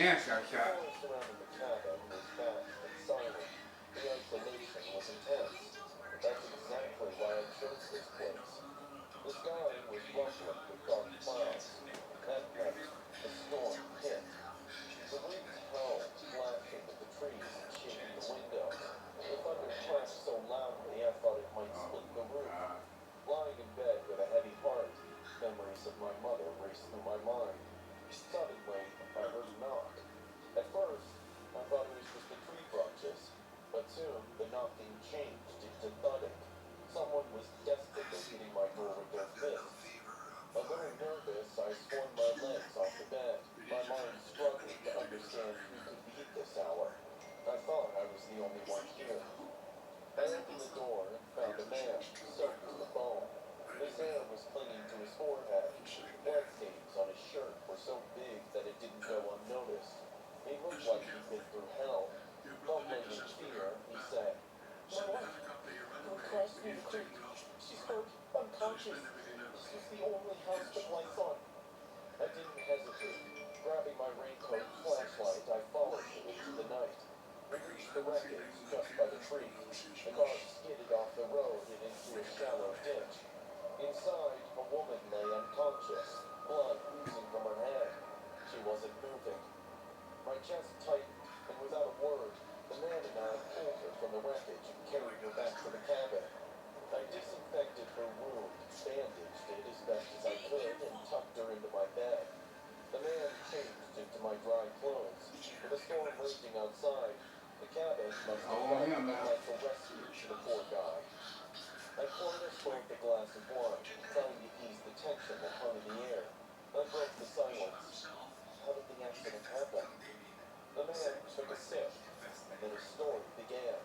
man's got shot. The forest surrounding the cabin was vast and silent. The isolation was intense. That's exactly why I chose this place. The sky was rumbling with dark clouds. At night, the storm hit. The wind howled, flashing at the trees and shaking the windows. The thunder cracked so loudly I thought it might split the roof. Lying in bed with a heavy heart, memories of my mother raced through my mind. Suddenly, I heard a knock. At first, I thought it was just the tree branches, but soon the knocking changed into thudding. Someone was desperately hitting my door with their fists. A little nervous, I swung my legs off the bed, my mind struggling to understand who could be at this hour. I thought I was the only one here. I opened the door and found a man, soaked to the bone. His hair was clinging to his forehead. Blood stains on his shirt were so big that it didn't go unnoticed. He looked like he'd been through hell. Fumbling in fear, he said, "My wife, who crashed me the creek. She's hurt, unconscious. This was the only house with lights on." I didn't hesitate. Grabbing my raincoat and flashlight, I followed him into the night. We reached the wreckage just by the tree. The car skidded off the road and into a shallow ditch. Inside, a woman lay unconscious, blood oozing from her head. She wasn't moving. My chest tightened, and without a word, the man and I pulled her from the wreckage and carried her back to the cabin. I disinfected her wound, bandaged it as best as I could, and tucked her into my bed. The man changed into my dry clothes. With a storm raging outside, the cabin must have felt like a rescue to the poor guy. I poured us both a glass of wine, trying to ease the tension that hung in the air. I broke the silence. How did the accident happen? The man took a sip, and then his story began.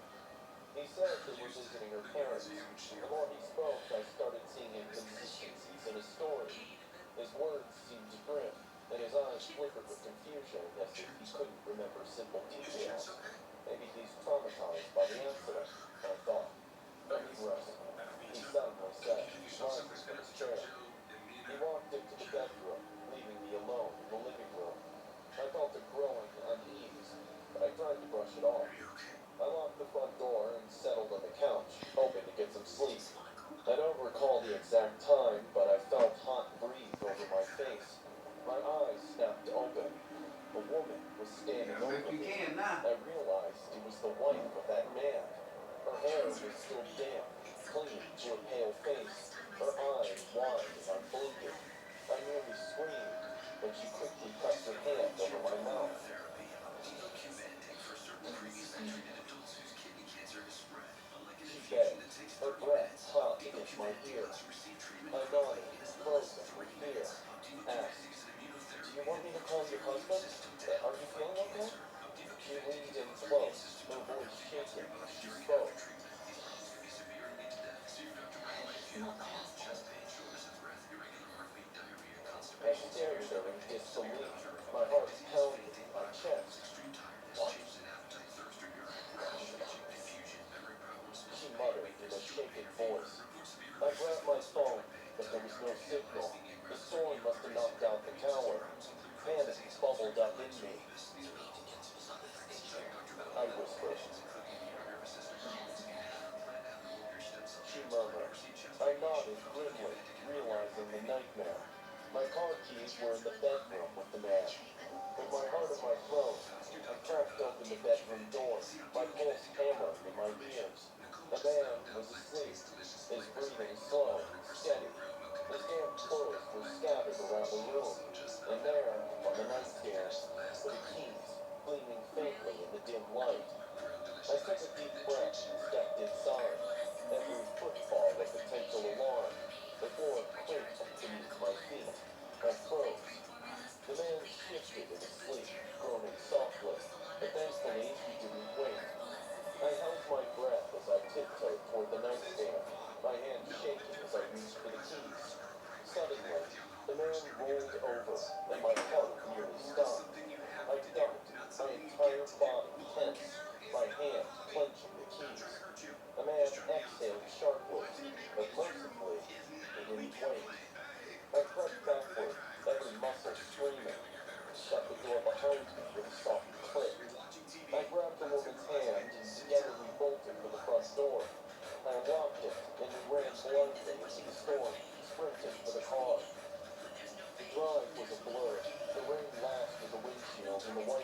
He said they were visiting her parents. The more he spoke, I started seeing inconsistencies in his story. His words seemed grim, and his eyes flickered with confusion as if he couldn't remember simple details. Maybe he's traumatized by the accident, I thought. Let me rest, he suddenly said, rising from his chair. He walked into the bedroom, leaving me alone in the living room. I felt a growing unease, but I tried to brush it off. I locked the front door and settled on the couch, hoping to get some sleep. I don't recall the exact time, but I felt hot breeze over my face. My eyes snapped open. A woman was standing over me. I realized it was the wife of that man. Her hair was still damp, clinging to her pale face, her eyes wide and unblinking. I nearly screamed, but she quickly pressed her hand over my mouth. She begged, her breath hot against my ear. I nodded, frozen with fear. Asked, "Do you want me to call your husband? Are you feeling okay?" She leaned in close, her voice shaking as she spoke. I stared at her in disbelief. My heart pounded in my chest. What? She muttered in a shaken voice. I grabbed my phone, but there was no signal. The storm must have knocked out the tower. Panic bubbled up in me. I whispered. She murmured. I nodded grimly, realizing the nightmare. My car keys were in the bedroom with the man. With my heart in my throat, I cracked open the bedroom door, my pulse hammered in my ears. The man was asleep, his breathing slow and steady. His damp clothes were scattered around the room, and there, on the nightstand, were the keys, gleaming faintly in the dim light. I took a deep breath and stepped inside. Every footfall a potential alarm. The floor quaked beneath my feet. I froze. The man shifted in his sleep, groaning softly, but thankfully he didn't wake. I held my breath as I tiptoed toward the nightstand, my hand shaking as I reached for the the White